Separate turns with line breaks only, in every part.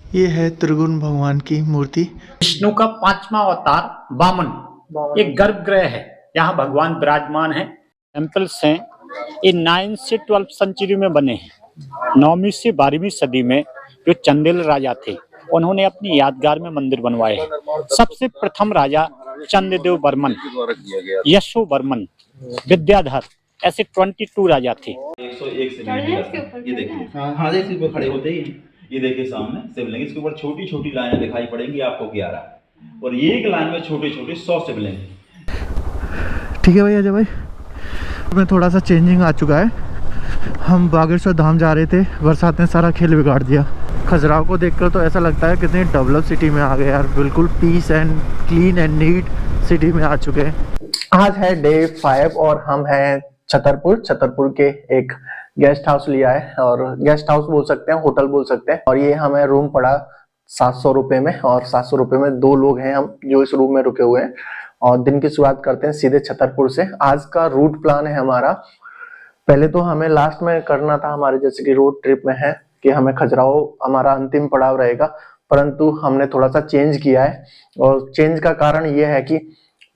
ये है त्रिगुण भगवान की मूर्ति।
विष्णु का 5वां अवतार वामन, एक गर्भगृह है, यहाँ भगवान विराजमान है। टेम्पल्स हैं, ये 9th से 12th सेंचुरी में बने हैं। 9वीं से 12वीं सदी में जो चंदेल राजा थे, उन्होंने अपनी यादगार में मंदिर बनवाए हैं। सबसे प्रथम राजा चंद्रदेव बर्मन, यशो बर्मन, विद्याधर, ऐसे 22 राजा थे।
101 शिवलिंग ये देखिए, हाँ देखिए वो खड़े होते ही ये देखिए सामने शिवलिंग, इसके ऊपर छोटी छोटी लाइनें दिखाई पड़ेंगी आपको 11, और ये एक लाइन में छोटे छोटे 100 शिवलिंग।
ठीक है भाई अजय भाई, में थोड़ा सा चेंजिंग आ चुका है। हम बागेश्वर धाम जा रहे थे, बरसात ने सारा खेल बिगाड़ दिया। खजुराहो को देखकर तो ऐसा लगता है कितनी डेवलप सिटी में आ गए यार, बिल्कुल peace and clean and neat city में आ चुके हैं। आज है डे 5 और हम हैं छतरपुर के एक गेस्ट हाउस लिया है, और गेस्ट हाउस बोल सकते हैं, होटल बोल सकते हैं। और ये हमें रूम पड़ा 700 रुपये में, और 700 रुपये में 2 लोग हैं हम जो इस रूम में रुके हुए हैं। और दिन की शुरुआत करते हैं सीधे छतरपुर से। आज का रूट प्लान है हमारा, पहले तो हमें लास्ट में करना था हमारे जैसे कि रोड ट्रिप में है कि हमें खजुराहो हमारा अंतिम पड़ाव रहेगा, परंतु हमने थोड़ा सा चेंज किया है। और चेंज का कारण ये है कि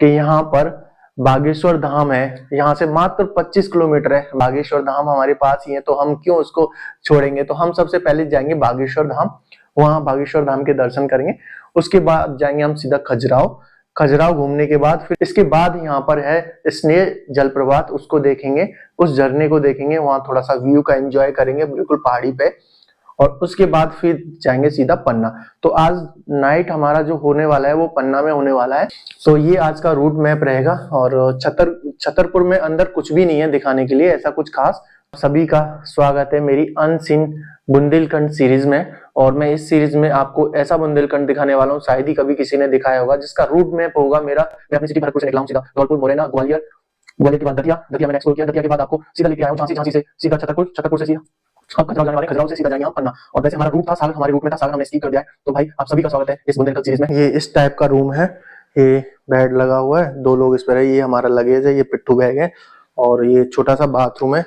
यहाँ पर बागेश्वर धाम है, यहाँ से मात्र 25 किलोमीटर है। बागेश्वर धाम हमारे पास ही है, तो हम क्यों उसको छोड़ेंगे। तो हम सबसे पहले जाएंगे बागेश्वर धाम, वहां बागेश्वर धाम के दर्शन करेंगे। उसके बाद जाएंगे हम सीधा खजुराहो घूमने के बाद फिर इसके बाद यहाँ पर है स्नेह जलप्रपात, उसको देखेंगे, उस झरने को देखेंगे, वहां थोड़ा सा व्यू का एंजॉय करेंगे बिल्कुल पहाड़ी पे। और उसके बाद फिर जाएंगे सीधा पन्ना। तो आज नाइट हमारा जो होने वाला है वो पन्ना में होने वाला है। तो ये आज का रूट मैप रहेगा। और छतरपुर में अंदर कुछ भी नहीं है दिखाने के लिए ऐसा कुछ खास। सभी का स्वागत है मेरी अनसीन बुंदेलखंड सीरीज में, और मैं इस सीरीज में आपको ऐसा बुंदेलखंड दिखाने वाला हूँ शायद ही कभी किसी ने दिखाया होगा, जिसका रूट मैप होगा मेरा। मैं अपनी सिटी भरतपुर से निकला हूँ सीधा धौलपुर, मोरैना, ग्वालियर के बाद दतिया मैंने एक्सप्लोर किया। दतिया के बाद आपको सीधा लेके आया हूँ झांसी से सीधा छतरपुर से सीधा अब खजुराहो जाने वाले, खजुराहो से सीधा जाएंगे हम पन्ना। और वैसे हमारा रूट था सागर, हमारे रूट में था सागर, हमने स्किप कर दिया है। तो भाई आप सभी का स्वागत है इस बुंदेलखंड सीरीज में। ये इस टाइप का रूम है, ये बेड लगा हुआ है, 2 लोग इस पर है। ये हमारा लगेज है, ये पिट्ठू बैग है, और ये छोटा सा बाथरूम है।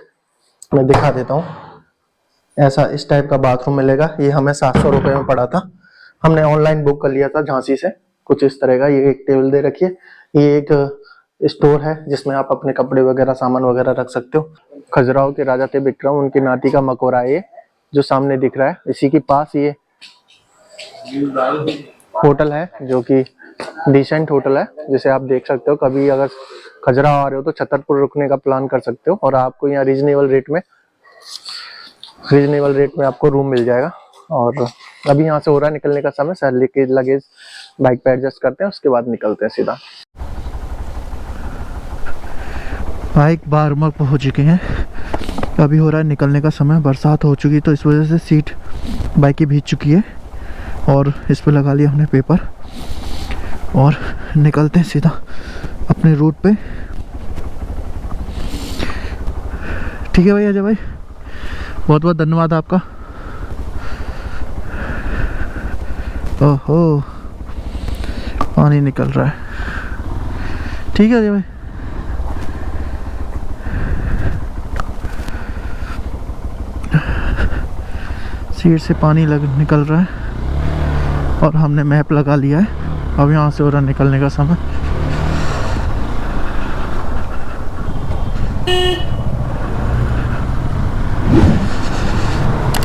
मैं दिखा देता हूँ, ऐसा इस टाइप का बाथरूम मिलेगा। ये हमें 700 रुपये में पड़ा था, हमने ऑनलाइन बुक कर लिया था झांसी से। कुछ इस तरह का, ये एक टेबल दे रखी है, ये एक स्टोर है जिसमें आप अपने कपड़े वगैरह सामान वगैरह रख सकते हो। खजुराहो के राजा थे विक्रम, उनकी नाती का मकबरा है ये जो सामने दिख रहा है। इसी के पास ये होटल है जो कि डिसेंट होटल है, जिसे आप देख सकते हो। कभी अगर खजुराहो आ रहे हो तो छतरपुर रुकने का प्लान कर सकते हो, और आपको यहाँ रीजनेबल रेट में आपको रूम मिल जाएगा। और अभी यहाँ से हो रहा है निकलने का समय, सैलरी के लगेज बाइक पे एडजस्ट करते हैं, उसके बाद निकलते हैं सीधा। बाइक बारमर पहुँच चुके हैं, अभी हो रहा है निकलने का समय। बरसात हो चुकी तो इस वजह से सीट बाइक की भीग चुकी है, और इस पर लगा लिया हमने पेपर, और निकलते हैं सीधा अपने रूट पे। ठीक है भाई अजय भाई, बहुत बहुत धन्यवाद आपका। ओहो पानी निकल रहा है। ठीक है अजय भाई, सीट से पानी निकल रहा है, और हमने मैप लगा लिया है। अब यहाँ से हो रहा निकलने का समय।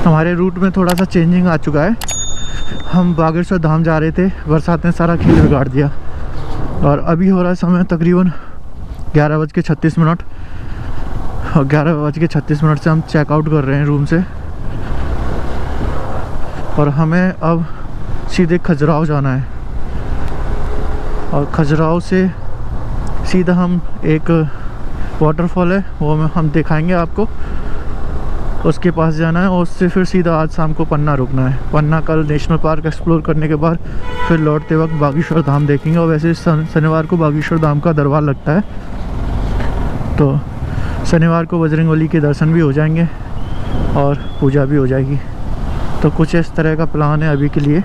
हमारे रूट में थोड़ा सा चेंजिंग आ चुका है। हम बागेश्वर धाम जा रहे थे, बरसात ने सारा खेल बिगाड़ दिया। और अभी हो रहा है समय तकरीबन 11:36, और 11:36 से हम चेकआउट कर रहे हैं रूम से। और हमें अब सीधे खजुराहो जाना है, और खजुराहो से सीधा हम एक वाटरफॉल है वो हम दिखाएंगे आपको, उसके पास जाना है। और उससे फिर सीधा आज शाम को पन्ना रुकना है। पन्ना कल नेशनल पार्क एक्सप्लोर करने के बाद फिर लौटते वक्त बागेश्वर धाम देखेंगे। और वैसे शनिवार को बागेश्वर धाम का दरबार लगता है, तो शनिवार को बजरंगबली के दर्शन भी हो जाएंगे और पूजा भी हो जाएगी। तो कुछ इस तरह का प्लान है अभी के लिए।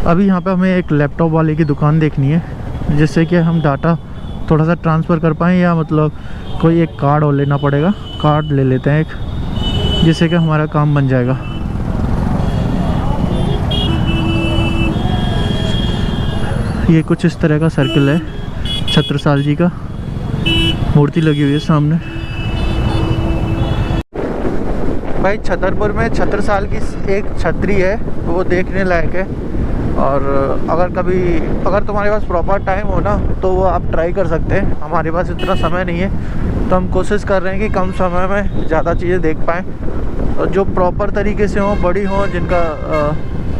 अभी यहाँ पे हमें एक लैपटॉप वाले की दुकान देखनी है, जिससे कि हम डाटा थोड़ा सा ट्रांसफ़र कर पाएँ, या मतलब कोई एक कार्ड और लेना पड़ेगा। कार्ड ले लेते हैं एक, जिससे कि हमारा काम बन जाएगा। ये कुछ इस तरह का सर्कल है, छत्रसाल जी का मूर्ति लगी हुई है सामने। भाई छतरपुर में छत्रसाल की एक छतरी है, वो देखने लायक है। और अगर तुम्हारे पास प्रॉपर टाइम हो ना तो वो आप ट्राई कर सकते हैं। हमारे पास इतना समय नहीं है तो हम कोशिश कर रहे हैं कि कम समय में ज़्यादा चीज़ें देख पाएँ, और जो प्रॉपर तरीके से हों, बड़ी हों, जिनका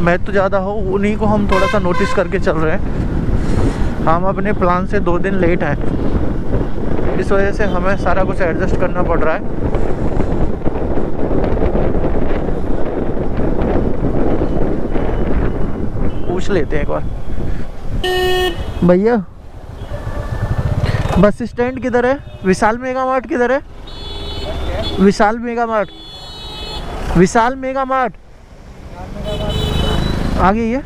महत्व ज़्यादा हो, उन्हीं को हम थोड़ा सा नोटिस करके चल रहे हैं। हम अपने प्लान से 2 दिन लेट हैं, इस वजह से हमें सारा कुछ एडजस्ट करना पड़ रहा है। पूछ लेते हैं एक बार, भैया बस स्टैंड किधर है? विशाल मेगा मार्ट किधर है? विशाल मेगा मार्ट, विशाल मेगा मार्ट आ गई है।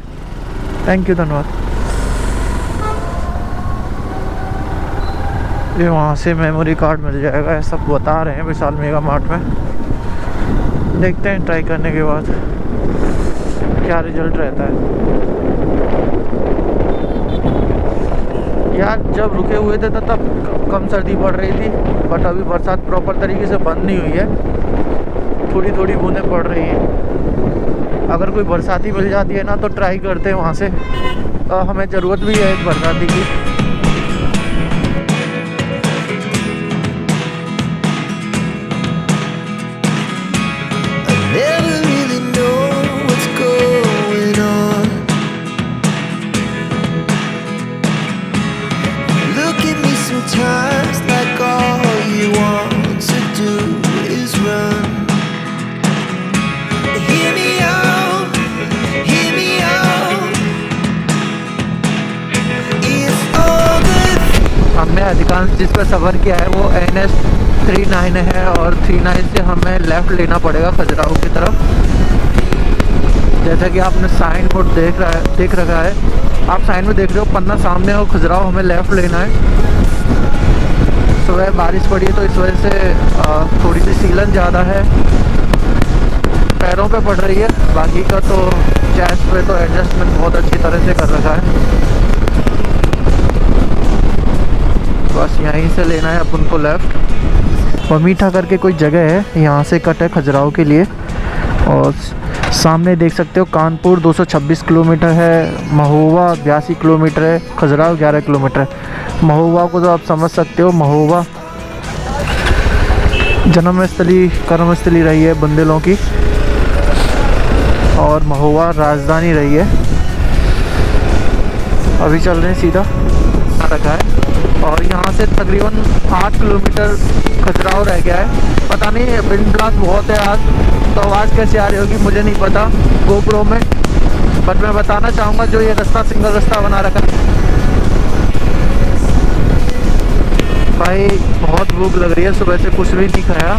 थैंक यू, धन्यवाद। ये वहाँ से मेमोरी कार्ड मिल जाएगा, ऐसा बता रहे हैं विशाल मेगा मार्ट में। देखते हैं ट्राई करने के बाद क्या रिजल्ट रहता है। यार जब रुके हुए थे तो तब कम सर्दी पड़ रही थी, बट अभी बरसात प्रॉपर तरीके से बंद नहीं हुई है, थोड़ी थोड़ी बूंदें पड़ रही हैं। अगर कोई बरसाती मिल जाती है ना तो ट्राई करते हैं वहाँ से, हमें ज़रूरत भी है एक बरसाती की।
Sometimes like all you want to do is run. Hear me out, hear me out. If all the
हमने अधिकांश जिस पर सफ़र किया है वो NH 39 है, और 39 से हमें लेफ़्ट लेना पड़ेगा खजुराहो की तरफ। जैसा कि आपने साइन बोर्ड देख रखा है, आप साइन में देख रहे हो, पन्ना सामने हो, खजुराहो हमें लेफ़्ट लेना है। सुबह बारिश पड़ी है तो इस वजह से थोड़ी सी सीलन ज़्यादा है, पैरों पे पड़ रही है। बाकी का तो चेस्ट पे तो एडजस्टमेंट बहुत अच्छी तरह से कर रखा है। बस यहीं से लेना है अपन को लेफ़्ट। और मीठा करके कोई जगह है, यहाँ से कट है खजुराहो के लिए। और सामने देख सकते हो कानपुर 226 किलोमीटर है, महोबा 82 किलोमीटर है, खजुराहो 11 किलोमीटर है। महोबा को तो आप समझ सकते हो, महोबा जन्मस्थली कर्मस्थली रही है बुंदेलों की, और महोबा राजधानी रही है। अभी चल रहे हैं सीधा रखा है, और यहाँ से तकरीबन 8 किलोमीटर खजुराहो रह गया है। पता नहीं विंड ब्लास्ट बहुत है आज, तो आवाज़ कैसे आ रही होगी मुझे नहीं पता गोप्रो में, बट मैं बताना चाहूँगा जो ये रास्ता सिंगल रास्ता बना रखा है। भाई बहुत भूख लग रही है, सुबह से कुछ भी नहीं खाया,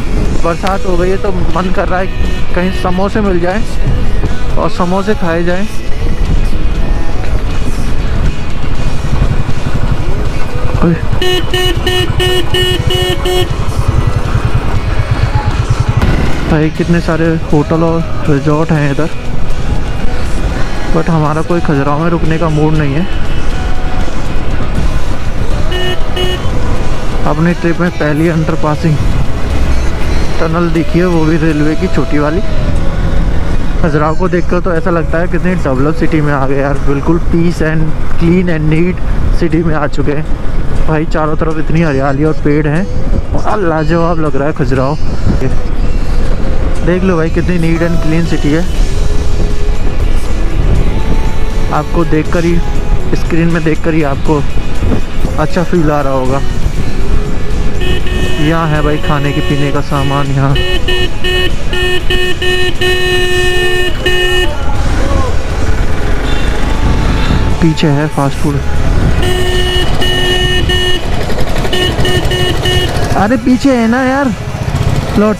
बरसात हो गई है तो मन कर रहा है कहीं समोसे मिल जाए और समोसे खाए जाएं। भाई कितने सारे होटल और रिजॉर्ट हैं इधर, बट हमारा कोई खजुराहो में रुकने का मूड नहीं है। अपनी ट्रिप में पहली अंडर पासिंग टनल दिखी है, वो भी रेलवे की छोटी वाली। खजुराहो को देखकर तो ऐसा लगता है कितनी डेवलप सिटी में आ गए यार, बिल्कुल peace and clean and neat city में आ चुके हैं। भाई चारों तरफ इतनी हरियाली और पेड़ हैं, और लाजवाब लग रहा है खजुराहो। देख लो भाई कितनी नीट एंड क्लीन सिटी है। आपको देखकर ही, स्क्रीन में देखकर ही आपको अच्छा फील आ रहा होगा। यहाँ है भाई खाने के पीने का सामान, यहाँ पीछे है फास्ट फूड। अरे पीछे है ना यार प्लॉट।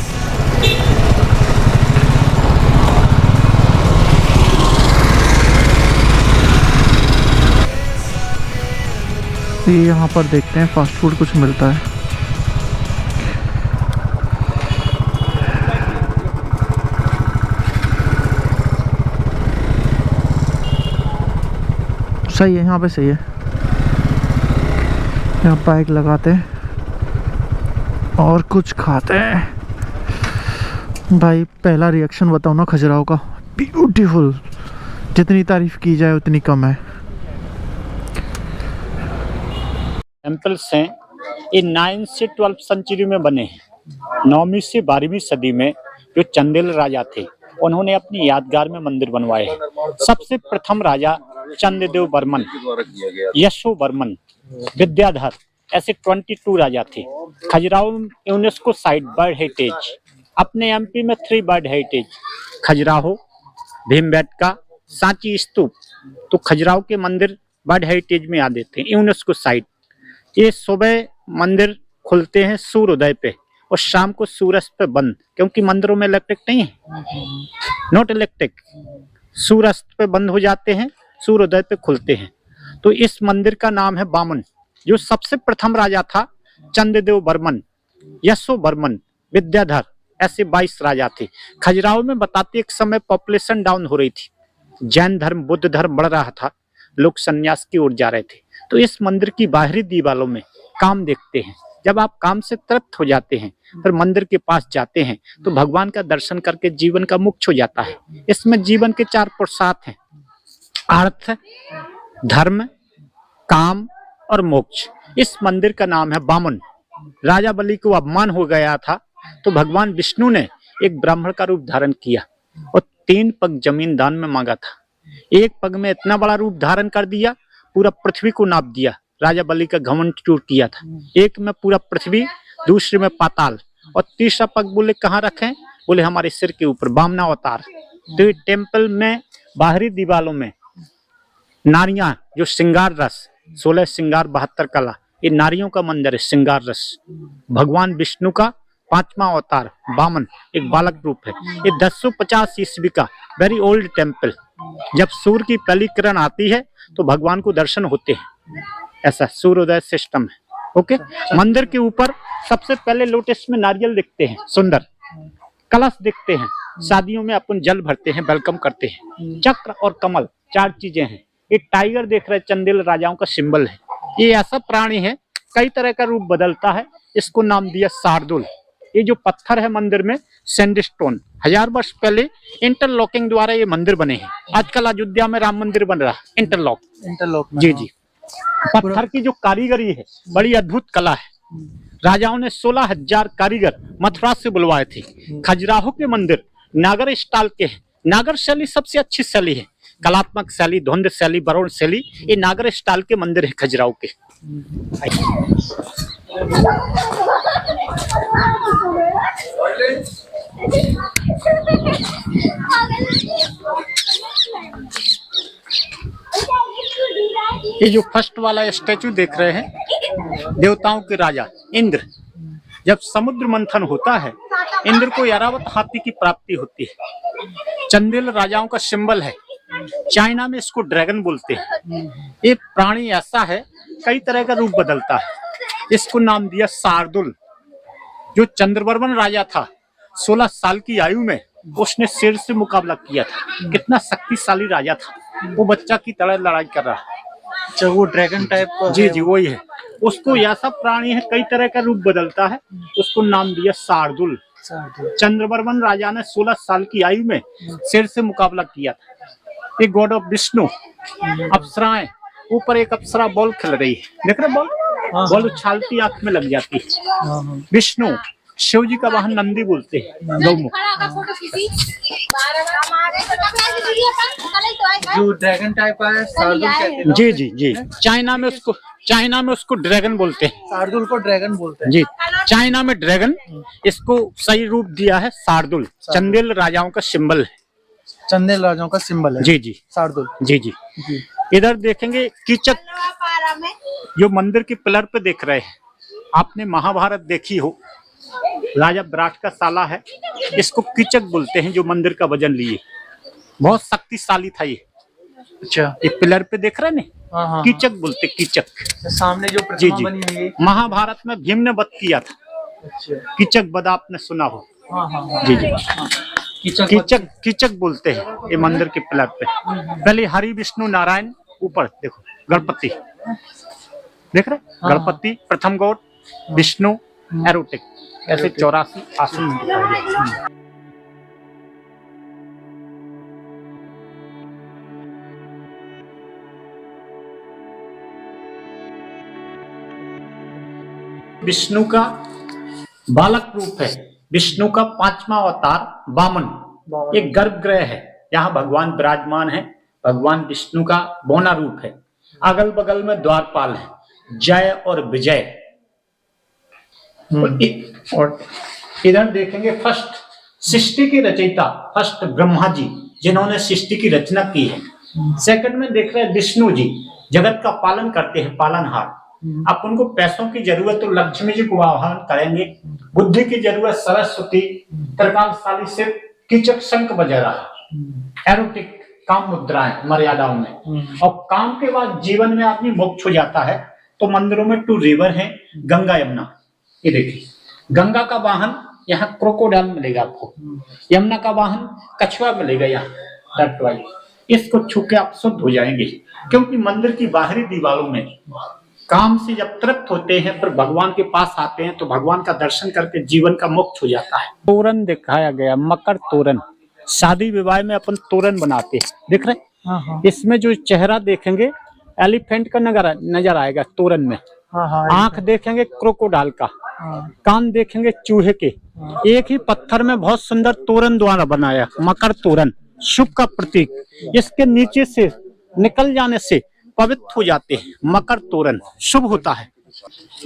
ये यहाँ पर देखते हैं फास्ट फूड कुछ मिलता है। सही है, यहाँ पे सही है। यहाँ बाइक लगाते हैं और कुछ खाते हैं। भाई पहला रिएक्शन बताओ ना खजुराहो का, ब्यूटीफुल। जितनी तारीफ की जाए उतनी कम है।
टेम्पल्स हैं, ये 9th से 12th सेंचुरी में बने हैं। 9वीं से 12वीं सदी में जो चंदेल राजा थे उन्होंने अपनी यादगार में मंदिर बनवाए हैं। सबसे प्रथम राजा चंद्रदेव बर्मन, यशो बर्मन, विद्याधर, ऐसे 22 राजा थे। Khajuraho UNESCO site bird heritage, अपने एमपी में 3 बर्ड हेरिटेज, खजुराहो, भीमबेटका, सांची स्तूप। तो खजुराहो के मंदिर बर्ड हेरिटेज में आ देते हैं, यूनेस्को साइट। ये सुबह मंदिर खुलते हैं सूर्योदय पे और शाम को सूरज पे बंद, क्योंकि मंदिरों में इलेक्ट्रिक नहीं है, नॉट इलेक्ट्रिक। सूरज पे बंद हो जाते हैं, सूर्योदय पे खुलते हैं। तो इस मंदिर का नाम है बामन। जो सबसे प्रथम राजा था चंद्रदेव बर्मन, यशो बर्मन, विद्याधर, ऐसे 22 राजा थे। खजुराहो में बताते एक समय पॉपुलेशन डाउन हो रही थी, जैन धर्म बुद्ध धर्म बढ़ रहा था, लोग संन्यास की ओर जा रहे थे। तो इस मंदिर की बाहरी दीवारों में काम देखते हैं। जब आप काम से तृप्त हो जाते हैं फिर मंदिर के पास जाते हैं तो भगवान का दर्शन करके जीवन का मोक्ष हो जाता है। इसमें जीवन के 4 पुरुषार्थ हैं, अर्थ, धर्म, काम और मोक्ष। इस मंदिर का नाम है बामन। राजा बलि को अपमान हो गया था तो भगवान विष्णु ने एक ब्राह्मण का रूप धारण किया और 3 पग जमीन दान में मांगा था। एक पग में इतना बड़ा रूप धारण कर दिया, पूरा पृथ्वी को नाप दिया। राजा बलि का घमंड टूट किया था। एक में पूरा पृथ्वी, दूसरे में पाताल, और तीसरा पग बोले कहाँ रखें, बोले हमारे सिर के ऊपर, बामना अवतार। तो टेम्पल में बाहरी दीवारों में नारियां जो श्रृंगार रस, 16 श्रृंगार 72 कला, ये नारियों का मंदिर है। श्रृंगार रस भगवान विष्णु का 5वां अवतार बामन, एक बालक रूप है। ये 1050 ईस्वी का वेरी ओल्ड टेम्पल। जब सूर्य की पहली किरण आती है तो भगवान को दर्शन होते हैं, ऐसा सूर्योदय सिस्टम है। ओके, मंदिर के ऊपर सबसे पहले लोटस में नारियल दिखते हैं, सुंदर कलश दिखते हैं। शादियों में अपन जल भरते हैं, वेलकम करते हैं। चक्र और कमल 4 चीजें हैं। ये टाइगर देख रहे हैं, चंदेल राजाओं का सिंबल है। ये ऐसा प्राणी है कई तरह का रूप बदलता है, इसको नाम दिया शार्दुल। ये जो पत्थर है मंदिर में सैंडस्टोन, 1000 वर्ष पहले इंटरलॉकिंग द्वारा ये मंदिर बने हैं। आजकल अयोध्या में राम मंदिर बन रहा है, इंटरलॉक। जी जी, पत्थर की जो कारीगरी है बड़ी अद्भुत कला है। राजाओं ने 16,000 कारीगर मथुरा से बुलवाए थे। खजुराहो के मंदिर नागर स्टाइल के हैं। नागर शैली सबसे अच्छी शैली है, कलात्मक शैली, ध्वंद शैली, वरुण शैली, ये नागर स्टाइल के मंदिर है खजुराहो के। ये जो फर्स्ट वाला स्टैचू देख रहे हैं, देवताओं के राजा इंद्र, जब समुद्र मंथन होता है इंद्र को ऐरावत हाथी की प्राप्ति होती है। चंदेल राजाओं का सिंबल है। चाइना में इसको ड्रैगन बोलते हैं। ये प्राणी ऐसा है कई तरह का रूप बदलता है। इसको नाम दिया शार्दुल। जो चंद्रवर्मन राजा था 16 साल की आयु में उसने शेर से मुकाबला किया था। कितना शक्तिशाली राजा था, वो बच्चा की तरह लड़ाई कर रहा है।
अच्छा, वो ड्रैगन टाइप का?
जी जी, वही है। उसको ऐसा प्राणी है कई तरह का रूप बदलता है, उसको नाम दिया शार्दुल। चंद्रवर्मन राजा ने 16 साल की आयु में शेर से मुकाबला किया था। एक गॉड ऑफ विष्णु, अप्सराएं, ऊपर एक अप्सरा बॉल खेल रही है, देख रहे बॉल, बॉल उछालती आंख में लग जाती है। विष्णु, शिव जी का वाहन नंदी बोलते हैं, गौमुख।
जो ड्रैगन टाइप का है शार्दुल कहते हैं।
जी जी जी, चाइना में उसको ड्रैगन बोलते हैं।
शार्दुल को ड्रैगन बोलते हैं
जी, चाइना में ड्रैगन, इसको सही रूप दिया है शार्दुल। चंदेल राजाओं का सिंबल है,
चंदेल राजाओं का सिंबल है।
जी जी,
शार्दुल।
जी जी। इधर देखेंगे कीचक, जो मंदिर के पिलर पे देख रहे हैं, आपने महाभारत देखी हो, राजा विराट का साला है, इसको कीचक बोलते हैं। जो मंदिर का वजन लिए, बहुत शक्तिशाली था ये।
अच्छा,
ये पिलर पे देख रहे हैं,
हाँ,
कीचक बोलते, कीचक।
सामने जो
जी
प्रतिमा
जी,
बनी हुई है।
महाभारत में भीम ने वध किया था।
अच्छा,
कीचक वध आपने सुना हो।
हाँ,
जी जी, कीचक बोलते हैं ये मंदिर के पिलर पे। पहले हरि विष्णु नारायण, ऊपर देखो गणपति, देख रहे गणपति, प्रथम गौड़, विष्णु, एरोटिक, ऐसे 84 आसन दिखाई देते। विष्णु का बालक रूप है, विष्णु का 5वां अवतार वामन एक गर्भगृह है, यहाँ भगवान विराजमान है। भगवान विष्णु का बौना रूप है। अगल बगल में द्वारपाल है, जय और विजय। और इधर देखेंगे फर्स्ट सृष्टि की रचयिता, फर्स्ट ब्रह्मा जी जिन्होंने सृष्टि की रचना की है। सेकंड में देख रहे हैं विष्णु जी, जगत का पालन करते हैं, पालनहार। अब उनको पैसों की जरूरत तो लक्ष्मी जी को आह्वान करेंगे, बुद्धि की जरूरत सरस्वती, प्रभावशाली से कीचक शंख बजा रहा, एरोटिक काम मुद्राएं मर्यादाओं में। और काम के बाद जीवन में आदमी मोक्ष हो जाता है तो मंदिरों में 2 रिवर हैं, गंगा यमुना। ये देखिए गंगा का वाहन यहाँ क्रोकोडाइल मिलेगा आपको, यमुना का वाहन कछुआ मिलेगा यहाँ टर्टवाइल। इसको छू के आप शुद्ध हो जाएंगे, क्योंकि मंदिर की बाहरी दीवारों में काम से जब तृप्त होते हैं फिर भगवान के पास आते हैं तो भगवान का दर्शन करके जीवन का मोक्ष हो जाता है। तोरण दिखाया गया, मकर तोरण, शादी विवाह में अपन तोरण बनाते हैं, देख रहे। इसमें जो चेहरा देखेंगे एलिफेंट का नजर आएगा तोरण में। आंख देखेंगे क्रोकोडाइल का, कान देखेंगे चूहे के। एक ही पत्थर में बहुत सुंदर तोरण द्वारा बनाया, मकर तोरण, शुभ का प्रतीक। इसके नीचे से निकल जाने से पवित्र हो जाते हैं, मकर तोरण शुभ होता है।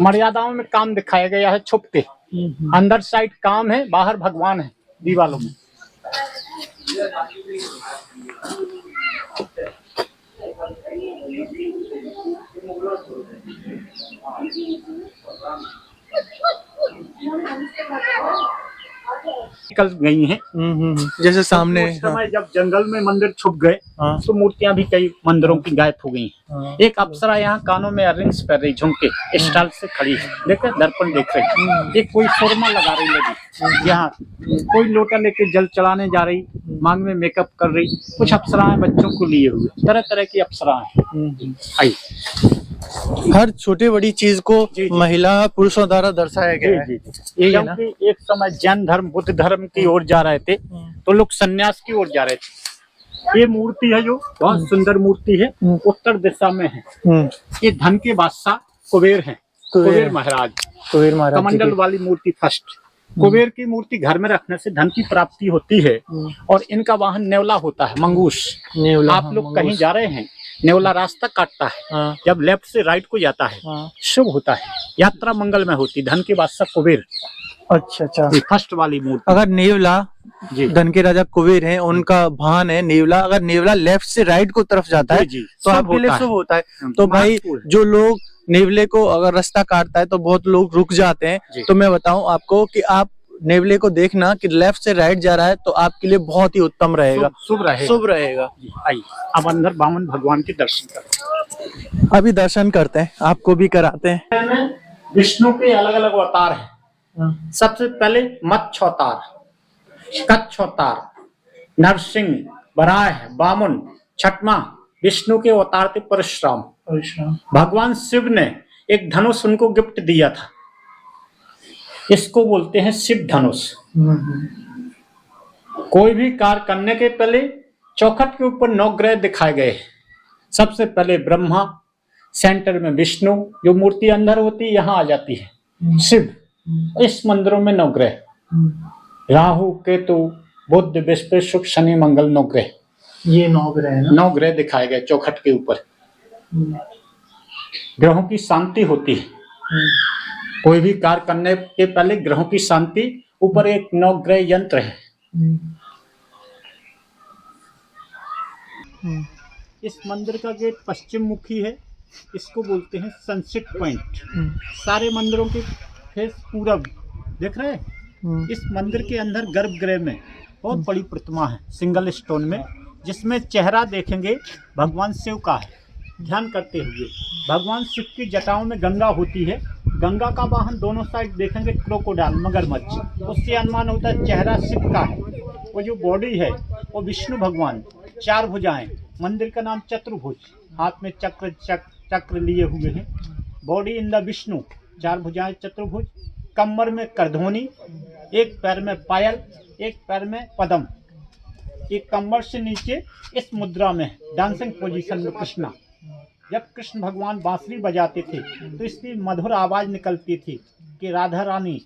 मर्यादाओं में काम दिखाया गया है छुप के, अंदर साइड काम है, बाहर भगवान है दीवालों में। निकल गई हैं।
जैसे सामने
उस समय जब जंगल में मंदिर छुप गए तो मूर्तियां भी कई मंदिरों की गायब हो गई। एक अप्सरा यहाँ कानों में रिंग्स पहन रही, झुमके स्टाइल से खड़ी है, देखे दर्पण देख रही। एक कोई सुरमा लगा रही लगी, यहाँ कोई लोटा लेके जल चढ़ाने जा रही, मांग में मेकअप कर रही। कुछ अप्सराएं बच्चों को लिए हुए, तरह तरह की अप्सराएं आई।
हर छोटी बड़ी चीज को महिला पुरुषों द्वारा दर्शाया गया है। यही है ना?
क्योंकि एक समय जैन धर्म बुद्ध धर्म की ओर जा रहे थे तो लोग सन्यास की ओर जा रहे थे। ये मूर्ति है जो बहुत सुंदर मूर्ति है, उत्तर दिशा में है। ये धन के बादशाह कुबेर हैं, कुबेर महाराज, कमंडल वाली मूर्ति फर्स्ट। कुबेर की मूर्ति घर में रखने से धन की प्राप्ति होती है। और इनका वाहन नेवला होता है, मंगूस। आप लोग कहीं जा रहे हैं, नेवला रास्ता काटता है, जब लेफ्ट से राइट को जाता है शुभ होता है, यात्रा मंगल में होती। धन के बादशाह कुबेर।
अच्छा अच्छा,
फर्स्ट वाली मूर्ति।
अगर नेवला धन के राजा कुबेर हैं, उनका वाहन है नेवला, अगर नेवला लेफ्ट से राइट को तरफ जाता है तो आपके लिए शुभ होता है। तो भाई जो लोग नेवले को अगर रास्ता काटता है तो बहुत लोग रुक जाते हैं। तो मैं बताऊं आपको कि आप नेवले को देखना कि लेफ्ट से राइट जा रहा है तो आपके लिए बहुत ही उत्तम रहेगा, शुभ रहेगा।
आइए अब अंदर वामन भगवान के दर्शन करते हैं।
अभी दर्शन करते हैं, आपको भी कराते हैं।
विष्णु के अलग अलग अवतार हैं। सबसे पहले मत्स्य अवतार, कच्छ अवतार, नरसिंह, वराह, वामन, छठवां विष्णु के अवतार थे परशुराम। भगवान शिव ने एक धनुष उनको गिफ्ट दिया था, इसको बोलते हैं शिव धनुष। कोई भी कार्य करने के पहले चौखट के ऊपर 9 ग्रह दिखाए गए। सबसे पहले ब्रह्मा, सेंटर में विष्णु, जो मूर्ति अंदर होती है यहाँ आ जाती है शिव। इस मंदिरों में 9 ग्रह, राहु, केतु, बुध, बृहस्पति, शुक्र, शनि, मंगल, 9 ग्रह।
ये 9 ग्रह है ना?
9 ग्रह दिखाए गए चौखट के ऊपर। ग्रहों की शांति होती है। कोई भी कार्य करने के पहले ग्रहों की शांति, ऊपर एक 9 ग्रह यंत्र है। इस मंदिर का गेट पश्चिम मुखी है, इसको बोलते हैं सनसेट पॉइंट। सारे मंदिरों के फेस पूरब, देख रहे हैं? इस मंदिर के अंदर गर्भगृह में बहुत बड़ी प्रतिमा है सिंगल स्टोन में, जिसमें चेहरा देखेंगे भगवान शिव का है। ध्यान करते हुए भगवान शिव की जटाओं में गंगा होती है। गंगा का वाहन दोनों साइड देखेंगे क्रोकोडाइल, मगरमच्छ। उससे अनुमान होता है चेहरा शिव का है। वो जो बॉडी है वो विष्णु भगवान, 4 भुजाएं। मंदिर का नाम चतुर्भुज, हाथ में चक्र लिए हुए हैं। बॉडी इन द विष्णु, 4 भुजाएं चतुर्भुज, कमर में करधोनी, एक पैर में पायल, एक पैर में पद्म, एक कमर से नीचे इस मुद्रा में डांसिंग पोजीशन में कृष्णा। जब कृष्ण भगवान बांसुरी बजाते थे तो इसकी मधुर आवाज़ निकलती थी कि राधा रानी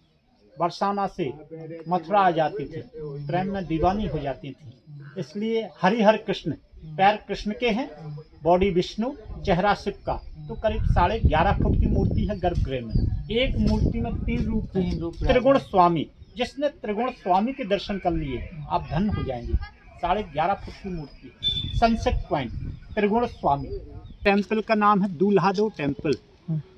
बरसाना से मथुरा आ जाती थी, प्रेम में दीवानी हो जाती थी। इसलिए हरिहर कृष्ण, पैर कृष्ण के हैं, बॉडी विष्णु, चेहरा शिव का। तो करीब 11.5 फुट की मूर्ति है गर्भगृह में। एक मूर्ति में 3 रूप हैं। त्रिगुण स्वामी, जिसने त्रिगुण स्वामी के दर्शन कर लिए आप धन्य हो जाएंगे। 11.5 फुट की मूर्ति। सनसेट पॉइंट, त्रिगुण स्वामी। टेम्पल का नाम है दूल्हादेव टेम्पल।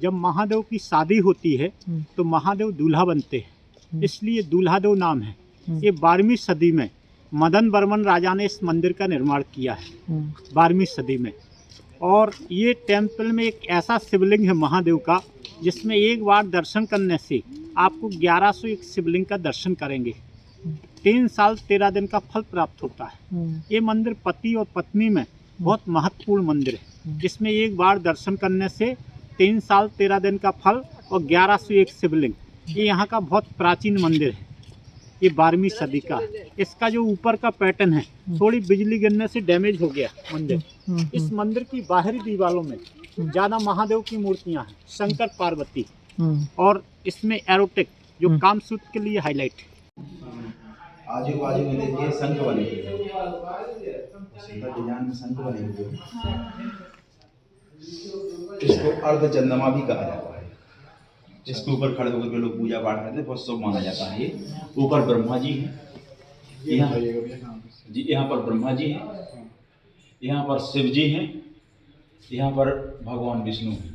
जब महादेव की शादी होती है तो महादेव दूल्हा बनते हैं, इसलिए दूल्हादेव नाम है। ये 12वीं सदी में मदन बर्मन राजा ने इस मंदिर का निर्माण किया है, 12वीं सदी में। और ये टेम्पल में एक ऐसा शिवलिंग है महादेव का, जिसमें एक बार दर्शन करने से आपको 1101 शिवलिंग का दर्शन करेंगे। 3 साल 13 दिन का फल प्राप्त होता है। ये मंदिर पति और पत्नी में बहुत महत्वपूर्ण मंदिर है, जिसमें एक बार दर्शन करने से 3 साल 13 दिन का फल और 1101 शिवलिंग। ये यहाँ का बहुत प्राचीन मंदिर है, ये 12वीं सदी का। इसका जो ऊपर का पैटर्न है, थोड़ी बिजली गिरने से डैमेज हो गया मंदिर। इस मंदिर की बाहरी दीवारों में ज़्यादा महादेव की मूर्तियाँ हैं, शंकर पार्वती, और इसमें एरोटिक जो कामसूत्र के लिए हाईलाइट है।
आजू बाजू में देखिए शंख बने हुए, सुंदर डिजाइन में शंख बने हुए। इसको अर्धचंद्रमा भी कहा जाता है। जिसके ऊपर खड़े होकर के लोग पूजा पाठ करते हैं, बहुत शुभ माना जाता है। ये ऊपर ब्रह्मा जी हैं, यहाँ पर ब्रह्मा जी हैं, यहाँ पर शिव जी हैं, यहाँ पर भगवान विष्णु हैं।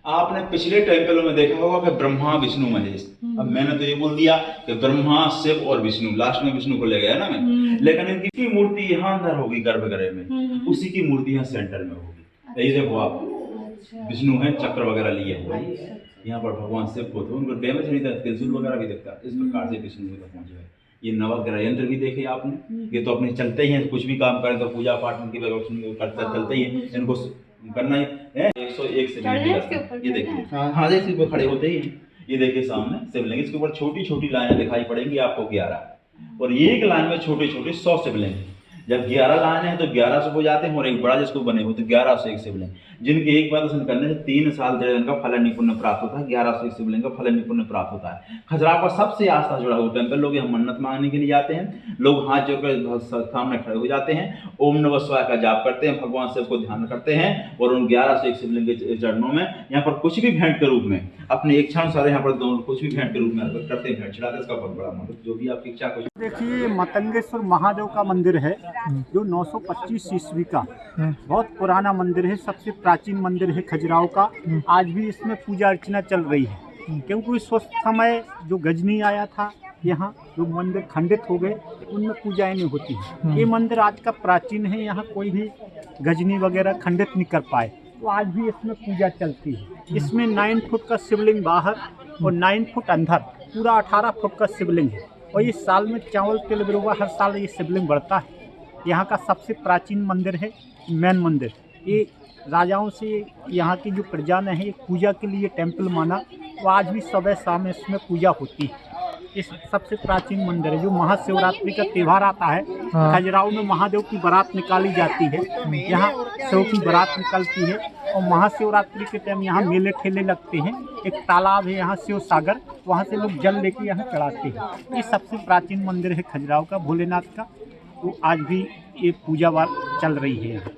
आपने पिछले टेम्पलों में देखा होगा कि ब्रह्मा विष्णु महेश। अब मैंने तो ये बोल दिया कि ब्रह्मा शिव और विष्णु, लास्ट में विष्णु को ले गया ना मैं, लेकिन इनकी मूर्ति यहाँ अंदर होगी गर्भगृह में, उसी की मूर्ति यहाँ सेंटर में होगी। ये देखो आप, विष्णु है, चक्र वगैरह लिए हुए, यहाँ पर भगवान शिव को थे, उनको डैमेज नहीं था, त्रिशूल वगैरह भी दिखता। इस प्रकार से विष्णु तक पहुंचे हैं। ये नवग्रह यंत्र भी देखे आपने, ये तो अपने चलते ही हैं, कुछ भी काम करें तो पूजा पाठ उनकी करते चलते ही हैं, इनको करना ही है। 101 शिवलिंग, ये देखिए, हाँ जैसे पे खड़े होते ही हैं। ये देखिए सामने शिवलिंग, इसके ऊपर छोटी छोटी लाइनें दिखाई पड़ेंगी आपको 11, और एक लाइन में छोटे छोटे 100 शिवलिंग। जब 11 लाइनें हैं तो 1100 हो जाते हैं, और एक बड़ा जिसको बने हुए तो 1101 शिवलिंग, जिनके एक बार दर्शन करने से 3 साल 13 दिन का फल निपुण्य प्राप्त होता है। 1101 शिवलिंग का फल निपुण्य प्राप्त होता है। खजुराहो का सबसे आस्था जुड़ा हुआ टेम्पल। लोग यहाँ मन्नत मांगने के लिए जाते हैं, लोग हाथ जोड़कर सामने खड़े हो जाते हैं, ओम नमः शिवाय का जाप करते हैं, भगवान शिव को ध्यान करते हैं, और उन 1101 शिवलिंग के चरणों में यहाँ पर कुछ भी भेंट के रूप में अपने इच्छा अनुसार यहाँ पर दोनों कुछ भी भेंट के रूप में करते हैं, भेंट चढ़ाते हैं। इसका बहुत बड़ा मतलब जो भी आपकी इच्छा। कुछ
देखिए, मतंगेश्वर महादेव का मंदिर है, जो 925 ईस्वी का बहुत पुराना मंदिर है, सबसे प्राचीन मंदिर है खजुराहो का। आज भी इसमें पूजा अर्चना चल रही है, क्योंकि उस समय जो गजनी आया था यहाँ, जो मंदिर खंडित हो गए, उनमें पूजाएं नहीं होती हैं। ये मंदिर आज का प्राचीन है, यहाँ कोई भी गजनी वगैरह खंडित नहीं कर पाए, तो आज भी इसमें पूजा चलती है। इसमें 9 फुट का शिवलिंग बाहर और 9 फुट अंदर, पूरा 18 फुट का शिवलिंग है। और ये साल में चावल तिल बिरुवा हर साल ये शिवलिंग बढ़ता है। यहाँ का सबसे प्राचीन मंदिर है, मेन मंदिर। ये राजाओं से यहाँ की जो प्रजा ने है पूजा के लिए टेम्पल माना, तो आज भी सुबह शाम इसमें पूजा होती है। इस सबसे प्राचीन मंदिर है। जो महाशिवरात्रि का त्यौहार आता है, खजुराहो में महादेव की बारात निकाली जाती है, यहाँ शिव की बारात निकलती है, और महाशिवरात्रि के टाइम यहाँ मेले ठेले लगते हैं। एक तालाब है यहाँ शिव सागर, वहाँ से लोग जल लेके यहाँ चढ़ाते हैं। ये सबसे प्राचीन मंदिर है खजुराहो का, भोलेनाथ का। तो आज भी ये पूजा चल रही है यहाँ।